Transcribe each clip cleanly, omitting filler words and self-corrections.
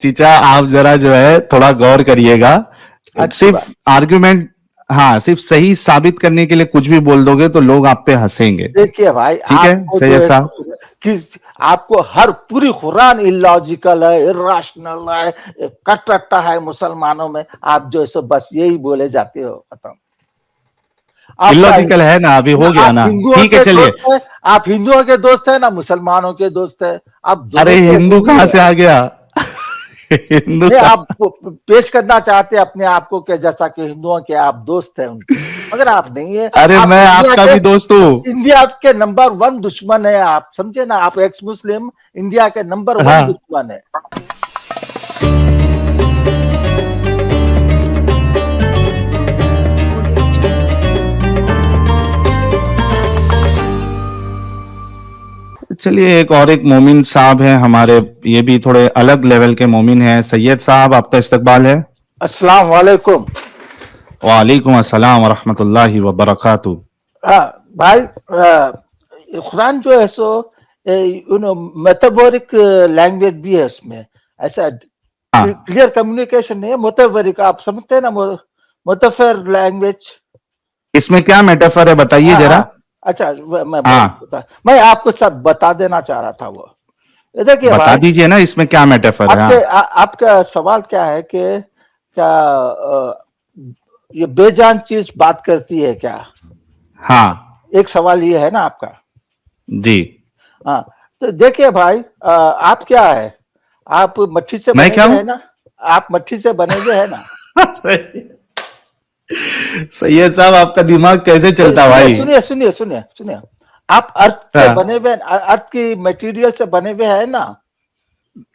चीचा आप जरा जो है थोड़ा गौर करिएगा। अच्छी बात। सिर्फ आर्ग्यूमेंट, हाँ सिर्फ सही साबित करने के लिए कुछ भी बोल दोगे तो लोग आप पे हंसेंगे। देखिए भाई, ठीक है आपको जो सैयद है साहब। कि आपको हर पूरी कुरान इलॉजिकल है, इर्राशनल है, कटरट्टा है मुसलमानों में, आप जो है सो बस यही बोले जाते हो, खत्म। आपका इलॉजिकल है ना, अभी हो गया आप ना। हिंदुओं ठीक है के चलिए। दोस्त है, आप हिंदुओं के दोस्त है ना मुसलमानों के दोस्त है, आप अरे दोनों के हिंदू एनिमी कहाँ है। से आ गया? हिंदू नहीं, का। आप पेश करना चाहते हैं अपने आप को कि जैसा कि हिंदुओं के आप दोस्त हैं उनके, मगर आप नहीं है। अरे आप मैं इंडिया आपका के भी दोस्त हूँ। इंडिया के नंबर 1 दुश्मन है, आप समझे ना। आप एक्स मुस्लिम इंडिया के नंबर 1 हाँ दुश्मन है। चलिए, एक मोमिन साहब हैं हमारे, ये भी थोड़े अलग लेवल के मोमिन हैं। सैयद साहब आपका इस्तकबाल है। अस्सलाम वालेकुम। वालेकुम अस्सलाम व रहमतुल्लाहि व बरकातुहू। हाँ भाई, कुरान जो है सो मेटाफोरिक लैंग्वेज भी है उसमें, ऐसा हाँ क्लियर कम्युनिकेशन नहीं है। मेटाफोरिक आप समझते हैं ना, मेटाफर लैंग्वेज। इसमें क्या मेटाफर है बताइए हाँ जरा। हाँ। अच्छा, हाँ मैं आपको सब बता देना चाह रहा था। वो देखिए बता भाई, दीजिए ना इसमें क्या मेटाफर है। हाँ आपका सवाल क्या है कि क्या ये बेजान चीज बात करती है क्या? हाँ एक सवाल ये है ना आपका। जी। हाँ, तो देखिए भाई, आप क्या है? आप मट्टी से मैं बने क्या हुए हूं? है ना? आप मट्टी से बने हुए है ना? सैयद साहब आपका दिमाग कैसे चलता सुनिए भाई? सुनिए सुनिए सुनिए सुनिए, आप अर्थ से हाँ बने हुए, अर्थ की मटेरियल से बने हुए है ना?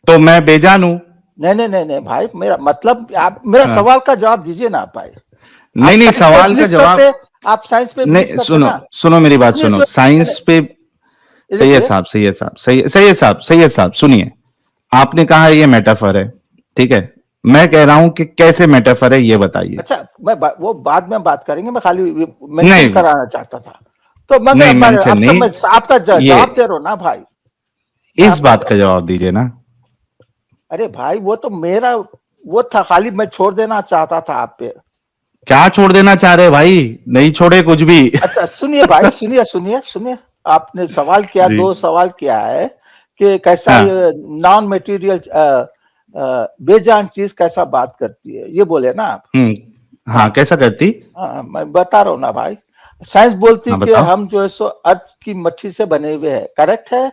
तो मैं बेजान हूं? नहीं नहीं नहीं नहीं भाई, मेरा मतलब आप मेरा हाँ सवाल का जवाब दीजिए ना भाई। नहीं आप नहीं, साइंस पे सवाल का बिलीव करते, जवाब। आप साइंस पे बिलीव नहीं करते सुनो ना? सुनो मेरी बात सुनिए सुनो, सुनिए, साइंस पे। देखिए। सैयद साहब सुनिए। आपने कहा ये मेटाफर है, ठीक है। मैं कह रहा हूं कि कैसे मेटाफर है ये बताइए। अच्छा, वो बाद में बात करेंगे, मैं खाली मेंशन नहीं कराना चाहता था। तो मगर नहीं मेंशन अब तक नहीं, मैं आपका ये जवाब दे रहा हूं ना भाई। मैं इस आपका बात का जवाब दीजिए ना। अरे भाई, वो तो मेरा वो था, खाली मैं छोड़ देना चाहता था आप पे। क्या छोड़ देना चाह रहे भाई? नहीं छोड़े कुछ भी। अच्छा सुनिए भाई, सुनिए सुनिए सुनिए। आपने सवाल किया, जी 2 सवाल किया है कि कैसा हाँ ये नॉन मटेरियल बेजान चीज कैसा बात करती है, ये बोले ना आप। हाँ हाँ कैसा करती? हाँ, मैं बता रहा हूँ ना भाई। साइंस बोलती हाँ कि बताओ। हम जो है सो अर्थ की मट्टी से बने हुए हैं, करेक्ट है?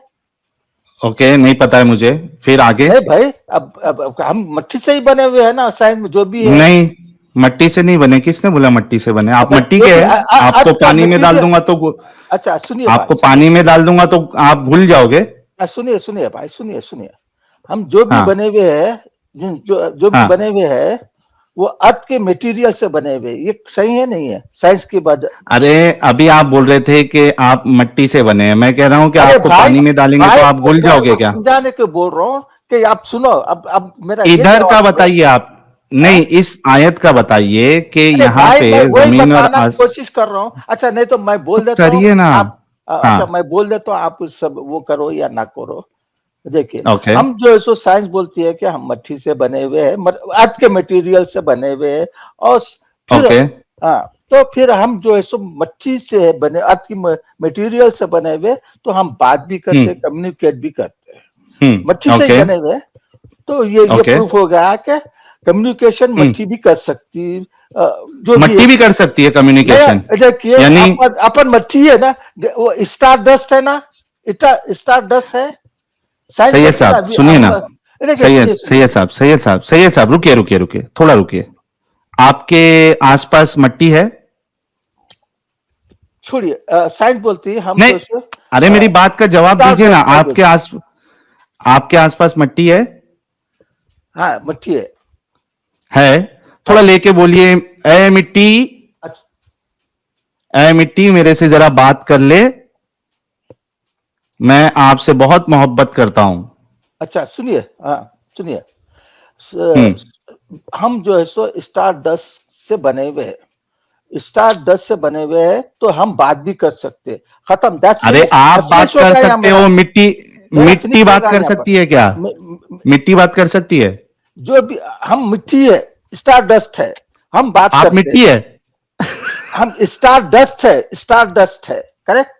ओके नहीं पता है मुझे, फिर आगे। नहीं भाई, अब हम मट्टी से ही बने हुए हैं ना, साइंस में जो भी है। नहीं मट्टी से नहीं बने, किसने बोला मट्टी से बने? आप अब मट्टी जो के भी हैं। आपको अर्थ का पानी में डाल मटेरियल। दूंगा तो अच्छा सुनिए भाई, आपको सुनिए। पानी में डाल दूंगा तो आप भूल जाओगे। सुनिए सुनिए भाई, सुनिए सुनिए। हम जो भी हाँ बने हुए हैं, जो भी बने हाँ। हुए हैं, वो अर्थ के मटेरियल से बने हुए, ये सही है नहीं है साइंस की बात? अरे अभी आप बोल रहे थे कि आप मट्टी से बने हैं, मैं कह रहा हूं कि अरे आपको भाई, पानी में डालेंगे तो भाई आप भूल मैं जाओगे क्या? समझाने को बोल रहा हूँ कि आप सुनो। अब मेरा ये इधर का जवाब सुनो। बताइए आप। हाँ? नहीं इस आयत का बताइए कि अरे यहाँ भाई, पे मैं वही जमीन और बताना कोशिश कर रहा हूँ। अच्छा, नहीं तो मैं तो बोल देता हूँ। करिए ना। आप अच्छा, हाँ मैं बोल देता हूँ, आप सब वो करो या ना करो। देखिए, ओके हम जो है सो साइंस बोलती है कि हम मट्टी से बने हुए हैं, अर्थ के मटेरियल से बने हुए हैं। और फिर ओके। हाँ, तो फिर हम जो है सो मट्टी से बने, अर्थ की मटेरियल से बने हुए, तो हम बात भी करते हैं, कम्युनिकेट भी करते हैं, मट्टी से ही ओके बने हुए। तो ये ओके। प्रूफ हो गया कि कम्युनिकेशन मट्टी भी कर सकती है, जो भी है। मट्टी भी कर सकती है कम्युनिकेशन? नहीं देखिए, यानी अपन मट्टी है ना, वो स्टार डस्ट है ना, स्टार डस्ट है। साइंस सैयद बोलती है ना, साहब अभी सुनिए हम ना। देखिए, सैयद सुनिए सुनिए। सैयद साहब सैयद साहब रुकिए रुकिए रुकिए, थोड़ा रुकिए। आपके आसपास मट्टी है? छोड़िए, साइंस बोलती है हम नहीं, जो है अरे मेरी बात का जवाब स्टार दीजिए ना। डस्ट है बोलती। आपके आसपास मट्टी है? हाँ, मट्टी है। है? थोड़ा हाँ। लेके बोलिए। ए मिट्टी, अच्छा ए मिट्टी मेरे से जरा बात कर ले, मैं आपसे बहुत मोहब्बत करता हूं। अच्छा, सुनिए। हाँ सुनिए। हम्म। हम जो है सो स्टार डस्ट से बने हुए हैं, स्टार डस्ट से बने हुए हैं, तो हम बात भी कर सकते हैं। खत्म, दैट अरे फिनिश। आप बात फिनिश हो कर गया यहाँ सकते मेरा। हो, मिट्टी मेरा फिनिश मिट्टी हो बात गया कर यहाँ पर। सकती है क्या? मे- मे- मिट्टी बात कर सकती है? जो भी हम मिट्टी है, स्टार डस्ट है, हम बात आप करते मिट्टी हैं, है? हम स्टार डस्ट है, स्टार डस्ट है, करेक्ट,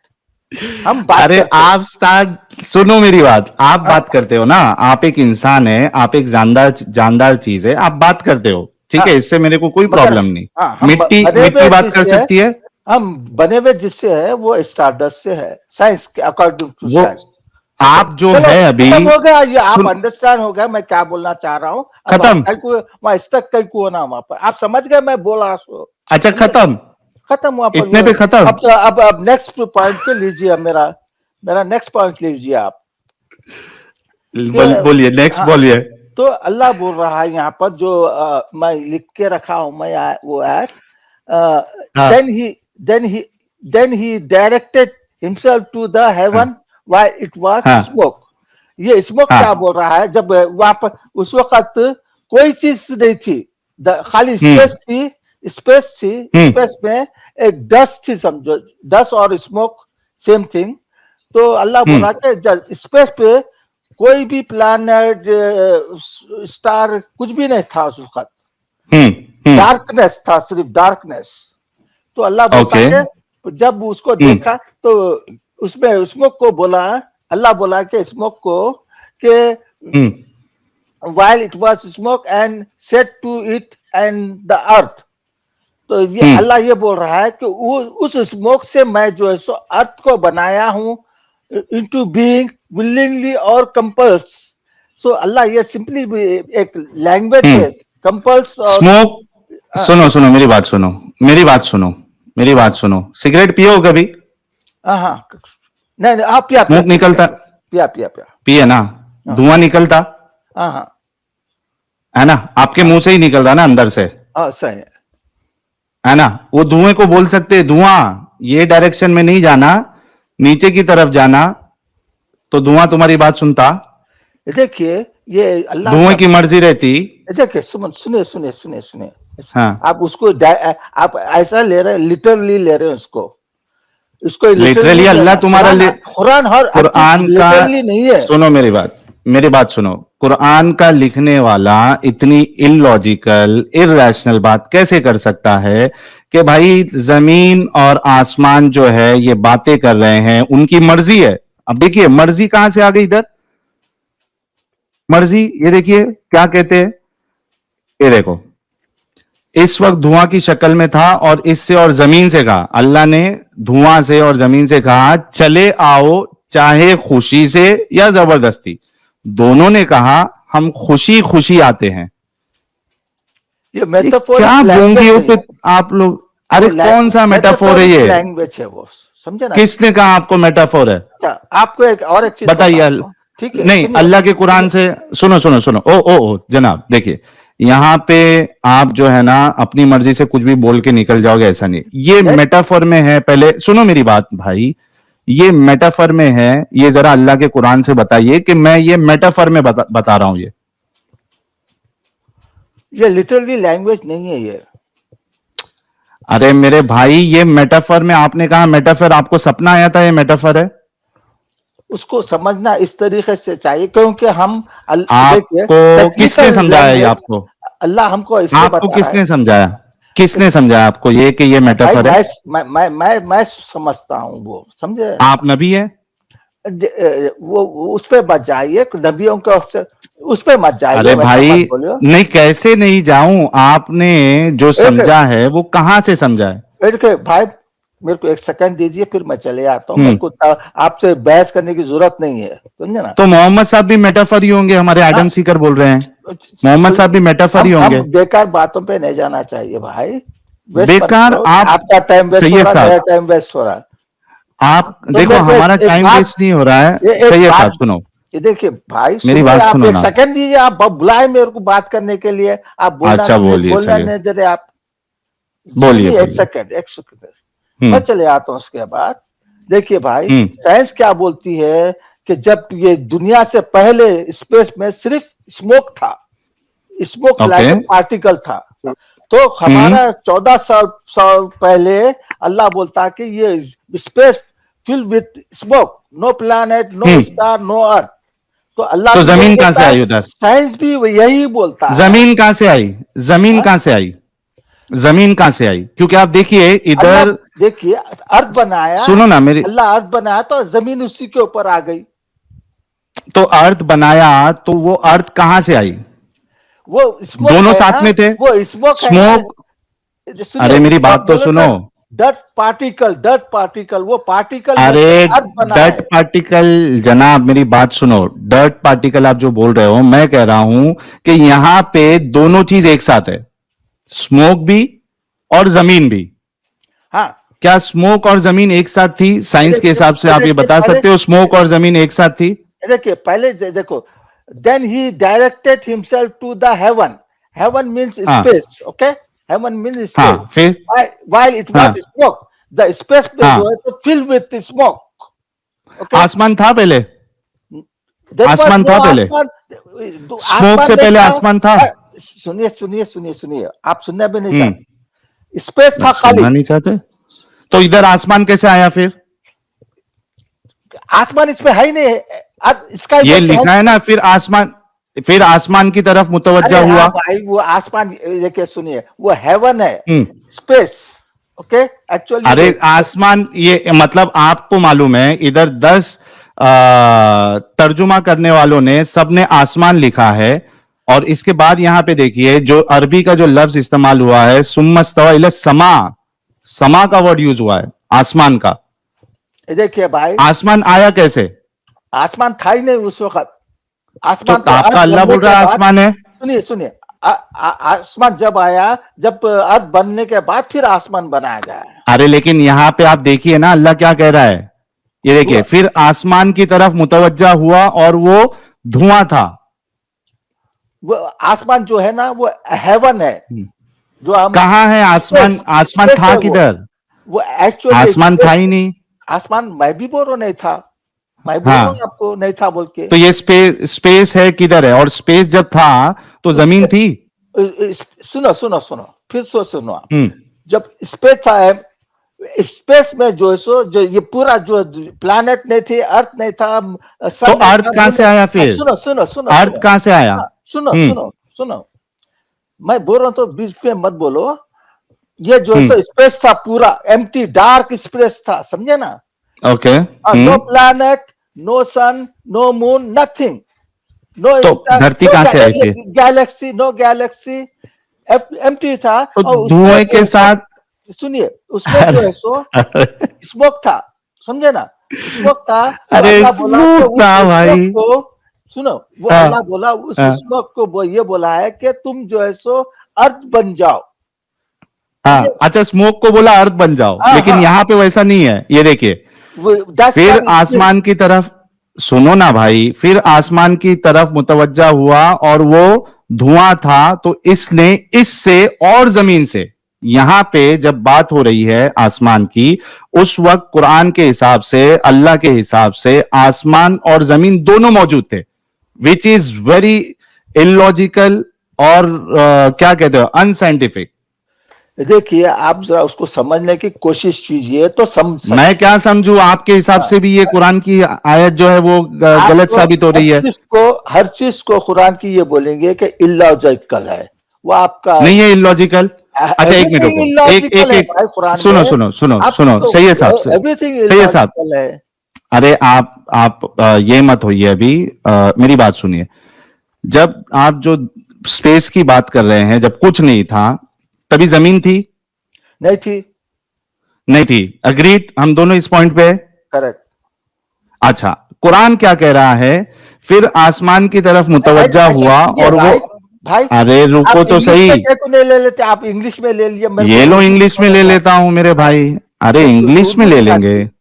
हम बात अरे करते हैं। आप स्टार, सुनो मेरी बात, आप हाँ, बात करते हो ना, आप एक इंसान है, आप एक जानदार जानदार चीज है, आप बात करते हो, ठीक हाँ, है, इससे मेरे को कोई मगर प्रॉब्लम नहीं। हाँ, हम मिट्टी बने मिट्टी हुए बात कर जिससे है, सकती है? हम बने हुए जिससे है वो स्टारडस्ट से है, साइंस के अकॉर्डिंग टू वो साइंस। ओके, आप जो चलो है अभी, खत्म हो गया ये, आप सुन, अंडरस्टैंड हो गया मैं क्या बोलना चाह रहा हूँ। अब हम खत्म? कल को वहां स्टक कल को ना वहां पर आप समझ गए मैं बोल रहा हूँ, अच्छा, समझे, खत्म? खत्म वहां पर इतने पे खत्म? अब तो अब नेक्स्ट पॉइंट पे लीजिए, मेरा मेरा नेक्स्ट पॉइंट लीजिए आप कि बोलिए, नेक्स्ट हाँ, बोलिए। तो अल्लाह बोल रहा है यहाँ पर जो मैं लिख के रखा हूं मैं वो आयत, हाँ, then he then he then he directed himself to the हाँ, हेवन व्हाइल इट वाज हाँ, स्मोक। ये स्मोक क्या हाँ। बोल रहा है, जब वहां पर उस वक्त कोई चीज नहीं थी, खाली हम्म, स्पेस थी, स्पेस थी, हम्म, स्पेस में एक डस्ट थी, समझो डस्ट और स्मोक सेम थिंग। तो अल्लाह बोल रहा हम्म, है कि स्पेस पे कोई भी प्लानट स्टार कुछ भी नहीं था उस वक्त, हम्म, हम्म। डार्कनेस था, सिर्फ डार्कनेस। तो अल्लाह बोलता ओके। है जब उसको हम्म, देखा तो उसमें स्मोक को बोला, अल्लाह बोला कि स्मोक को कि हम्म, while it was smoke and said to it and the earth। तो ये हम्म, अल्लाह ये बोल रहा है कि उस स्मोक से मैं जो है सो अर्थ को बनाया हूं इनटू बीइंग विलिंगली और कंपल्स। सो अल्लाह ये सिंपली एक लैंग्वेज हम्म। है, कंपल्स और स्मोक, सुनो हाँ, सुनो मेरी बात सुनो, मेरी बात सुनो, मेरी बात सुनो। सिगरेट पिए हो कभी? हाँ, नहीं नहीं, हाँ, पिया पिया स्मोक पिया निकलता? पिया पिया पिया, पिए ना? हाँ धुआं निकलता हाँ हाँ है ना? आपके हाँ मुंह से ही निकल रहा ना, अंदर से, हाँ, सही है। है ना? वो धुएं को बोल सकते हैं धुआं, ये डायरेक्शन में नहीं जाना, नीचे की तरफ जाना, तो धुआं तुम्हारी बात सुनता? देखिए ये अल्लाह धुएं का, की मर्जी रहती। देखिए सुनिए सुनिए सुनिए सुनिए, हाँ, आप उसको आप ऐसा ले रहे हैं, लिटरली ले रहे हैं उसको, इसको लिटरली लिटरली अल्लाह लेना, तुम्हारा कुरान कुरान हर चीज कुरान का, लिटरली नहीं है। सुनो मेरी बात सुनो। कुरान का लिखने वाला इतनी इलॉजिकल इरैशनल बात कैसे कर सकता है कि भाई जमीन और आसमान जो है ये बातें कर रहे हैं, उनकी मर्जी है। अब देखिए मर्जी कहां से आ गई इधर, मर्जी, ये देखिए क्या कहते हैं, ये देखो, इस वक्त धुआं की शक्ल में था और इससे और जमीन से कहा, अल्लाह ने धुआं से और जमीन से कहा चले आओ, चाहे खुशी से या जबरदस्ती। दोनों ने कहा हम खुशी खुशी आते हैं। ये ये क्या मेटाफोरिक गूंगी लैंग्वेज हो नहीं पे है, आप लोग? वो अरे कौन सा मेटाफोर है मेटाफोरिक ये? लैंग्वेज है वो, समझे ना। किसने कहा आपको मेटाफोर है? अच्छा, आपको एक और एक चीज बताइए बताता हूँ, ठीक है, नहीं, सुनिए अल्लाह के कुरान सुनिए। से, सुनो सुनो सुनो, ओ जनाब देखिए, यहां पे आप जो है ना अपनी मर्जी से कुछ भी बोल के निकल जाओगे, ऐसा नहीं, ये नहीं, मेटाफर में है। पहले सुनो मेरी बात भाई, ये मेटाफर में है, ये जरा अल्लाह के कुरान से बताइए कि मैं ये मेटाफर में बता रहा हूं ये लिटरली लैंग्वेज नहीं है ये। अरे मेरे भाई, ये मेटाफर में, आपने कहा मेटाफर, आपको सपना आया था ये मेटाफर है? उसको समझना इस तरीके से चाहिए, क्योंकि हम देखिए आपको किसने टेक्निकल समझाया ये? लैंग्वेज आपको अल्लाह हमको इसलिए आपको बता रहा है। किसने समझाया? किसने समझाया आपको ये कि ये भाई मेटाफर है? मैं समझता हूँ वो, समझे। आप नबी है? वो उस पे मत जाइए, नबियों के उस पे मत जाइए, अरे वैसा भाई, मत बोलियो। नहीं, कैसे नहीं जाऊं? आपने जो एक समझा है वो कहां से समझा है? एक भाई, मेरे को एक सेकंड दीजिए, फिर मैं चले आता हूँ, मेरे हम्म। को आपसे बहस करने की जरूरत नहीं है, समझे ना। तो मोहम्मद साहब भी मेटाफर ही होंगे, हमारे हाँ, एडम सीकर बोल रहे हैं, मोहम्मद साहब भी मेटाफर ही हम होंगे। बेकार बातों पे नहीं जाना चाहिए भाई, वेस्ट मत बेकार करो, आप, आपका टाइम वेस्ट हो सैयद रहा है, साहब, मेरा टाइम वेस्ट हो रहा है। आप तो देखो मेरे को हमारा एक टाइम बात, वेस्ट नहीं हो रहा है। ये एक सैयद साहब बात, सुनो, ये देखिए भाई, मेरी सुनिए, बात आप सुनो एक ना। सेकंड दीजिए, आप बुलाए मेरे को बात करने के लिए, आप अच्छा बोलिए, बोलना चलिए नहीं दे रहे आप। बोलिए सुनिए, बोलिए। एक सेकंड, मैं हम्म, चले आता हूँ उसके बाद। देखिए भाई, हम्म। साइंस क्या बोलती है कि जब ये दुनिया से पहले स्पेस में सिर्फ स्मोक था, स्मोक ओके। लाइक पार्टिकल था। तो हम्म, हमारा 14 साल पहले अल्लाह बोलता कि ये space fill with smoke, no planet, no hmm, star, no earth. तो अल्लाह तो भी जमीन यही कहां बोलता से है, आई उधर? साइंस भी यही बोलता है। जमीन कहां से आई? जमीन हाँ? कहां से आई? जमीन कहां से आई? क्योंकि आप देखिए अल्लाह इधर, देखिए, अर्थ बनाया, सुनो ना मेरी, अल्लाह अर्थ बनाया तो जमीन उसी के ऊपर आ गई। तो अर्थ बनाया तो वो अर्थ कहां से आई? वो स्मोक दोनों है साथ ना, में थे। वो स्मोक है ना। स्मोक, सुनिए, अरे मेरी स्मोक बात तो बोले सुनो। तो डर्ट पार्टिकल, वो पार्टिकल में अरे से अर्थ बना डर्ट है। पार्टिकल, जनाब मेरी बात सुनो, डर्ट पार्टिकल आप जो बोल रहे हो, मैं कह रहा हूं कि यहां पे दोनों चीज एक साथ है, स्मोक भी और जमीन भी। हाँ, क्या स्मोक और जमीन एक साथ थी? साइंस के हिसाब से आप ये देखिए बता पहले, सकते हो स्मोक और जमीन एक साथ थी? देखिए पहले देखो, then he directed himself to the heaven. Heaven means हाँ space, okay, heaven means space. हाँ, फिर while it was हाँ smoke, the space में जो हाँ, है तो fill with smoke, okay, आसमान था पहले? there was आसमान no था पहले? आसमान, स्मोक आसमान से नहीं पहले था। आसमान था? सुनिए सुनिए सुनिए सुनिए, आप सुनना भी नहीं हम्म, चाहते। स्पेस था खाली, सुनना नहीं चाहते? तो इधर आसमान कैसे आया फिर? आसमान इसमें है ही नहीं। स्काई ये बोलते हैं लिखा है इसको। ना, फिर आसमान की तरफ मुतवज्जा अरे हाँ हुआ। भाई, वो आसमान देखिए, सुनिए, वो हेवन है, हम्म, स्पेस, ओके, एक्चुअली वो अरे आसमान, ये मतलब आपको मालूम है इधर 10 तर्जुमा करने वालों ने सबने आसमान लिखा है, और इसके बाद यहां पे देखिए जो अरबी का जो लफ्ज इस्तेमाल हुआ है, सुम्मस्तवा इला समा, समा का वर्ड यूज हुआ है आसमान का। देखिए भाई, आसमान आया कैसे? आसमान था ही नहीं उस वक्त। तो आसमान तो आपका अर्थ अल्लाह बनने बोल के रहा है बाद, आसमान है। सुनिए सुनिए, आसमान जब आया, जब अर्थ बनने के बाद फिर आसमान बनाया गया है। अरे लेकिन यहां पे आप देखिए ना, अल्लाह क्या कह रहा है, ये देखिए, वो फिर आसमान की तरफ मुतवज्जा हुआ और वो धुआं था। वो आसमान जो है ना, वो हेवन है, जो हम कहां है आसमान? स्पेस, आसमान स्पेस था है किधर? वो एक्चुअली आसमान था स्पेस। ही नहीं। आसमान मैं भी बोल रहा हूं नहीं था, मैं बोल रहा हूँ हाँ, आपको नहीं था बोल के। तो ये स्पेस है किधर है? और स्पेस जब था तो जमीन थी। सुनो सुनो सुनो, फिर सुनो आप। हम्म, जब स्पेस था, स्पेस में जो है सो, जो ये पूरा जो प्लैनेट नहीं थे, अर्थ नहीं था, तो सन नहीं अर्थ था, कहां से आया फिर? सुनो सुनो सुनो अर्थ सुनो, कहां से आया? हाँ, सुनो हम्म सुनो सुनो, मैं बोल रहा हूं तो बीच में मत बोलो। ये जो है हम्म, सो स्पेस था पूरा एम्प्टी, डार्क स्पेस था, समझे ना। ओके, नो प्लैनेट, नो सन, नो मून, नथिंग, नो तो स्टार, धरती नो कहां से आई फिर? गैलेक्सी, नो गैलेक्सी, एम्प्टी था। तो और उसमें धुएं जो के है सो, साथ सुनिए, उसमें जो है सो स्मोक था, समझे ना, स्मोक था। तो अरे अल्लाह बोला कि स्मोक उस था स्मोक भाई। को, सुनो, वो हाँ अल्लाह बोला उस हाँ स्मोक को, वो ये बोला है कि तुम जो है सो अर्थ बन जाओ, समझे। हाँ, अच्छा, स्मोक को बोला अर्थ बन जाओ, हाँ लेकिन हाँ, यहां पे वैसा नहीं है, ये देखिए। दैट्स फिर व्हाई स्पिरिट। आसमान की तरफ, सुनो ना भाई, फिर आसमान की तरफ मुतवज्जा हुआ और वो धुआं था, तो इसने इससे और जमीन से, यहां पे जब बात हो रही है आसमान की, उस वक्त कुरान के हिसाब से, अल्लाह के हिसाब से आसमान और जमीन दोनों मौजूद थे, विच इज वेरी इलॉजिकल और क्या कहते हो, अनसाइंटिफिक। देखिए, आप जरा उसको समझने की कोशिश कीजिए तो समझ मैं सकते क्या समझू, आपके हिसाब हैं। से भी ये कुरान की आयत जो है वो गलत आपको साबित हो रही है। हर चीज को कुरान की ये बोलेंगे कि इलॉजिकल है, वो आपका नहीं है इलॉजिकल। अच्छा एक मिनट एवरीथिंग रुको, एक इलॉजिकल एक है एक, भाई कुरान सुनो में। सुनो सुनो आपको सुनो, तो सही है साहब से, एवरीथिंग सही है साहब। इलॉजिकल है। अरे आप ये मत होइए अभी, मेरी बात सुनिए। जब आप जो स्पेस की बात कर रहे हैं, जब कुछ नहीं था, तभी जमीन थी? नहीं थी। नहीं थी, अग्रीड, हम दोनों इस पॉइंट पे हैं? करेक्ट। अच्छा, कुरान क्या कह रहा है? फिर आसमान की तरफ मुतवज्जा ऐसा हुआ कीजिए और वो, भाई, भाई अरे रुको आप तो इंग्लिश सही, में क्या को नहीं ले लेते, आप इंग्लिश में ले लिए, मेरे को ये लो उर्दू में इंग्लिश में ले बोलेगा। लेता हूं मेरे हाँ, भाई। अरे मेरे को इंग्लिश में उर्दू ले नहीं लेंगे, आती।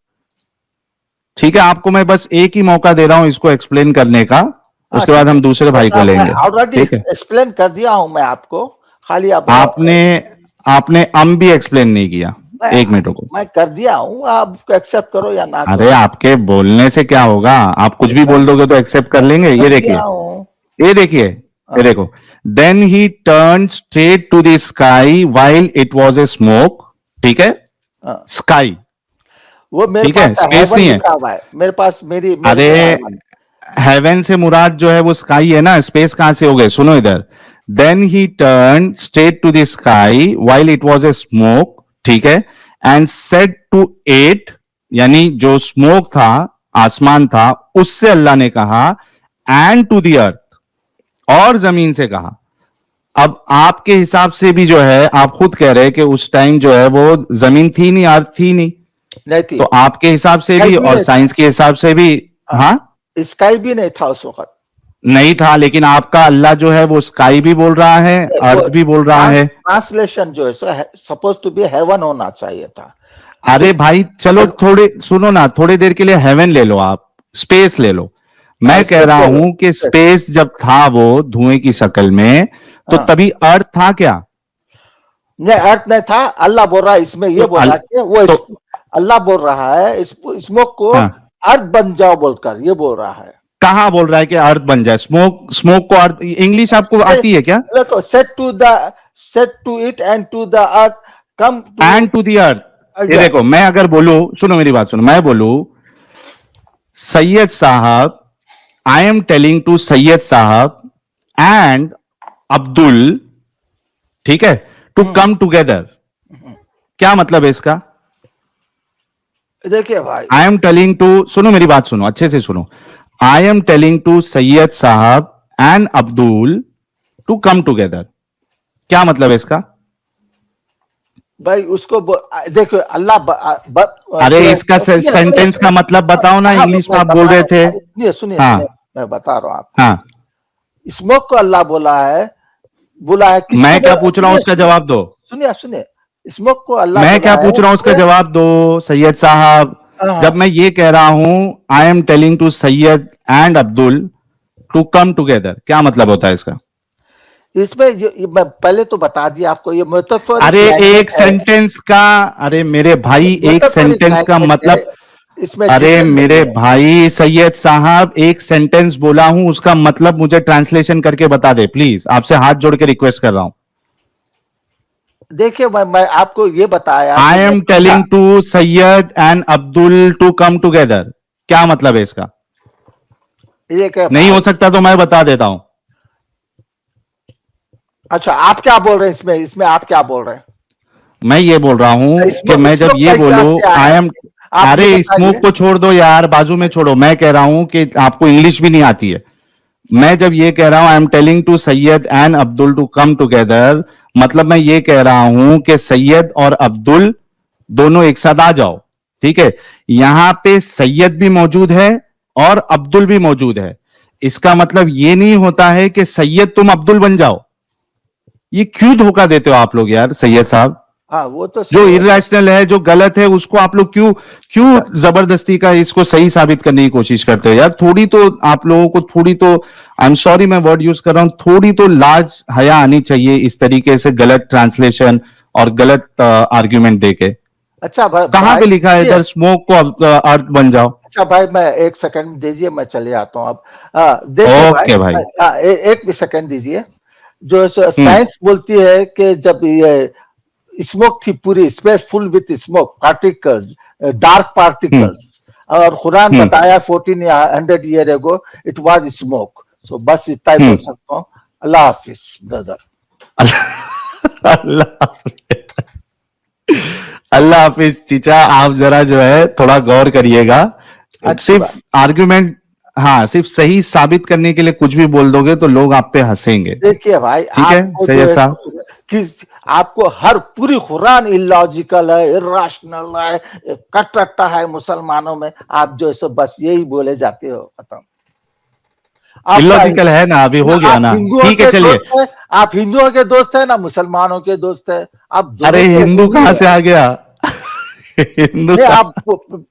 ठीक है, आपको मैं बस एक ही मौका दे रहा हूं इसको एक्सप्लेन करने का, हाँ उसके ठीक बाद है, हम दूसरे भाई बस को मैं लेंगे। ऑलरेडी ठीक है, एक्सप्लेन कर दिया हूं मैं आपको, खाली अब आपने आपने भी एक्सप्लेन नहीं किया। मैं एक मिनट रुको। मैं कर दिया हूं, आप एक्सेप्ट करो या ना अरे करो। आपके बोलने से क्या होगा, आप कुछ भी कर, बोल दोगे तो एक्सेप्ट कर लेंगे। कर ये दिया देखिए, हूं। ये देखिए, ये हाँ, देखो, then he turn straight to the sky while it was a smoke, ठीक है, हाँ। स्काई, वो मेरे ठीक है, पास स्पेस हेवन नहीं है। लिखा हुआ है, मेरे पास मेरे अरे में हेवन। हेवन से मुराद जो है वो स्काई है ना, स्पेस कहां से हो गए, सुनो इधर। Then he turn straight to the sky while it was a smoke, ठीक है, एंड सेड टू इट, यानी जो स्मोक था, आसमान था, उससे अल्लाह ने कहा, एंड टू द अर्थ, और जमीन से कहा। अब आपके हिसाब से भी जो है, आप खुद कह रहे हैं कि उस टाइम जो है वो जमीन थी नहीं, अर्थ थी नहीं, नहीं थी, तो आपके हिसाब से स्काई भी भी और नहीं साइंस के हिसाब से भी, हाँ, स्काई भी नहीं था उस वक्त। नहीं था, लेकिन आपका अल्लाह जो है वो स्काई भी बोल रहा है, वो अर्थ भी बोल रहा है। ट्रांसलेशन जो है सपोज टू बी हेवन होना चाहिए था। अरे भाई चलो थोड़े सुनो ना, थोड़े देर के लिए हेवन ले लो, आप स्पेस ले लो। मैं कह रहा हूं कि स्पेस जब था वो धुएं की शक्ल में, तो तभी अर्थ था क्या? नहीं, अर्थ नहीं था। अल्लाह बोल रहा है इसमें, ये बोल रहा है कि वो अल्लाह बोल रहा है स्मोक को अर्थ बन जाओ बोलकर, ये बोल रहा है। कहां बोल रहा है कि अर्थ बन जाए? स्मोक को अर्थ, इंग्लिश आपको आती है क्या? देखो, set to it and to the earth come and to the earth. ये देखो, मैं अगर बोलूं, सुनो मेरी बात सुनो, मैं बोलूं Syed sahab, I am telling to Syed साहब एंड अब्दुल, ठीक है, टू कम टुगेदर, क्या मतलब है इसका? देखिए भाई, आई एम टेलिंग टू, सुनो मेरी बात सुनो, अच्छे से सुनो, I am telling to Syed साहब and Abdul to come together, क्या मतलब है इसका? भाई उसको देखो, अल्लाह अरे इसका सेंटेंस का मतलब बताओ ना, इंग्लिश में आप बोल रहे थे। सुनिए, हाँ, मैं बता रहा हूँ आपको। हाँ, स्मोक को अल्लाह बोला है मैं क्या पूछ रहा हूं उसका जवाब दो। सुनिए, स्मोक को अल्लाह मैं क्या पूछ रहा हूं उसका जवाब दो सैयद साहब। जब मैं ये कह रहा हूं I am telling to Syed and Abdul to come together, क्या मतलब होता है इसका? इसमें मैं पहले तो बता दिया आपको, ये मेटाफोरिक। अरे एक सेंटेंस का, अरे मेरे भाई एक सेंटेंस का मतलब, इसमें, अरे मेरे भाई सैयद साहब एक सेंटेंस बोला हूं, उसका मतलब मुझे ट्रांसलेशन करके बता दे प्लीज, आपसे हाथ जोड़ के रिक्वेस्ट कर रहा हूं। देखिए, मैं आपको ये बताया, I am telling to Syed and Abdul to come together, क्या मतलब है इसका? ये क्या नहीं हो सकता तो मैं बता देता हूं। अच्छा, आप क्या बोल रहे हैं इसमें आप क्या बोल रहे हैं? मैं ये बोल रहा हूं कि मैं जब ये बोलूं आई एम, अरे स्मोक को छोड़ दो यार, बाजू में छोड़ो, मैं कह रहा हूं कि आपको इंग्लिश भी नहीं आती है। मैं जब ये कह रहा हूं I am telling to Syed and Abdul to come together, मतलब मैं ये कह रहा हूं कि सैयद और अब्दुल दोनों एक साथ आ जाओ, ठीक है। यहां पे सैयद भी मौजूद है और अब्दुल भी मौजूद है, इसका मतलब ये नहीं होता है कि सैयद तुम अब्दुल बन जाओ। ये क्यों धोखा देते हो आप लोग यार सैयद साहब? हाँ, वो तो जो इररेशनल है, जो गलत है, उसको आप लोग क्यों क्यों जबरदस्ती का इसको सही साबित करने की कोशिश करते हो यार? थोड़ी तो आप लोगों को, थोड़ी तो, आई एम सॉरी मैं वर्ड यूज कर रहा हूं, थोड़ी तो लाज हया आनी चाहिए इस तरीके से गलत ट्रांसलेशन और गलत आर्ग्यूमेंट देके। अच्छा भाई, कहां पे लिखा है इधर स्मोक को अर्थ बन जाओ? अच्छा भाई, मैं एक सेकंड दीजिए, मैं चले आता हूं अब। देखिए ओके भाई, एक भी सेकंड दीजिए। जो साइंस बोलती है कि जब ये स्मोक थी, पूरी space full with smoke particles, dark particles, और कुरान बताया 1400 year ago it was smoke. सो बस इतना ही बोल सकता हूँ। अल्लाह हाफिज ब्रदर। अल्लाह हाफिज चीचा, आप जरा जो है थोड़ा गौर करिएगा। सिर्फ आर्ग्यूमेंट, हाँ, सिर्फ सही साबित करने के लिए कुछ भी बोल दोगे तो लोग आप पे हंसेंगे। देखिए भाई, ठीक है सैयद साहब, कि आपको हर पूरी कुरान इलॉजिकल है, इर्राशनल है, कटरट्टा है मुसलमानों में। आप जो है बस यही बोले जाते हो, खत्म। इलॉजिकल है ना, अभी हो गया ना, ठीक है चलिए। आप हिंदुओं के दोस्त है ना मुसलमानों के दोस्त है? आप अरे हिंदू कहां से आ गया? हिंदू आप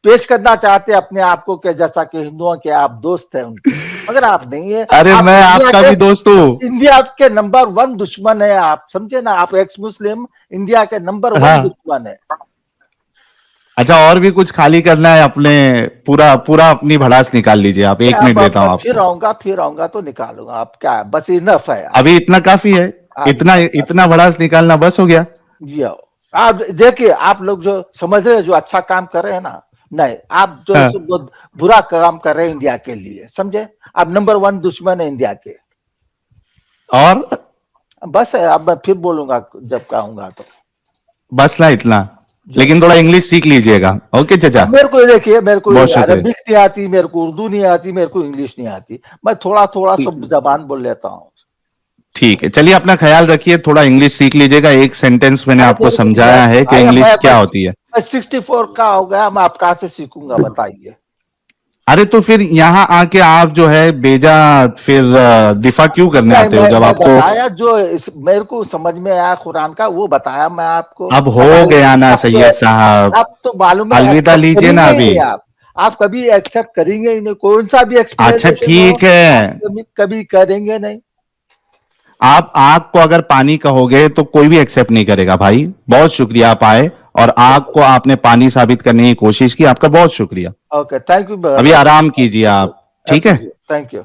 पेश करना चाहते हैं अपने आप को कि जैसा कि हिंदुओं के आप दोस्त हैं उनके, मगर आप नहीं है। अरे मैं आपका भी दोस्त हूँ। इंडिया के नंबर 1 दुश्मन है, आप समझे ना। आप एक्स मुस्लिम इंडिया के नंबर 1 दुश्मन है। अच्छा, और भी कुछ खाली करना है अपने, पूरा पूरा अपनी भड़ास निकाल लीजिए आप। 1 मिनट देता हूँ आपको। फिर आऊंगा तो निकालूंगा। आप क्या, बस इनफ है अभी इतना काफी है, इतना भड़ास निकालना बस हो गया। जी, आप देखिए, आप लोग जो समझ रहे हैं, जो अच्छा काम कर रहे हैं ना, नहीं, आप जो हाँ। है बहुत बुरा काम कर रहे हैं इंडिया के लिए, समझे? आप नंबर 1 दुश्मन है इंडिया के। और बस है, अब मैं फिर बोलूंगा जब कहूंगा तो। बस ना इतना, लेकिन थोड़ा इंग्लिश सीख लीजिएगा। ओके चाचा, अब मेरे को देखिए, मेरे को बहुत शुक्रिया। अरबिक नहीं आती, मेरे को उर्दू नहीं आती, मेरे को इंग्लिश नहीं आती, मैं थोड़ा थोड़ा सब जबान बोल लेता हूँ। ठीक है, चलिए अपना ख्याल रखिए, थोड़ा इंग्लिश सीख लीजिएगा। एक सेंटेंस मैंने आपको समझाया है कि इंग्लिश क्या होती है। मैं 64 का हो गया, मैं आप कहाँ से सीखूंगा बताइए? अरे तो फिर यहाँ आके आप जो है बेजा फिर दिफा क्यों करने नहीं, आते हो जब मैं आपको। बताया जो मेरे को समझ में आया कुरान का, वो बताया मैं आपको। अब हो गया ना आप सैयद साहब, आप तो मालूम है अलविदा एक्सेप्ट लीजिए ना करेंगे ही अभी। नहीं। आप कभी एक्सेप्ट करेंगे ही नहीं, कौन सा भी अच्छा एक्सप्लेनेशन हो ठीक है, आप कभी करेंगे नहीं। आप आग को अगर पानी कहोगे तो कोई भी एक्सेप्ट नहीं करेगा भाई। बहुत शुक्रिया आप आए और आग को आपने पानी साबित करने की कोशिश की, आपका बहुत शुक्रिया। ओके, थैंक यू अभी ब्रदर। आराम कीजिए आप, ठीक है। Thank you.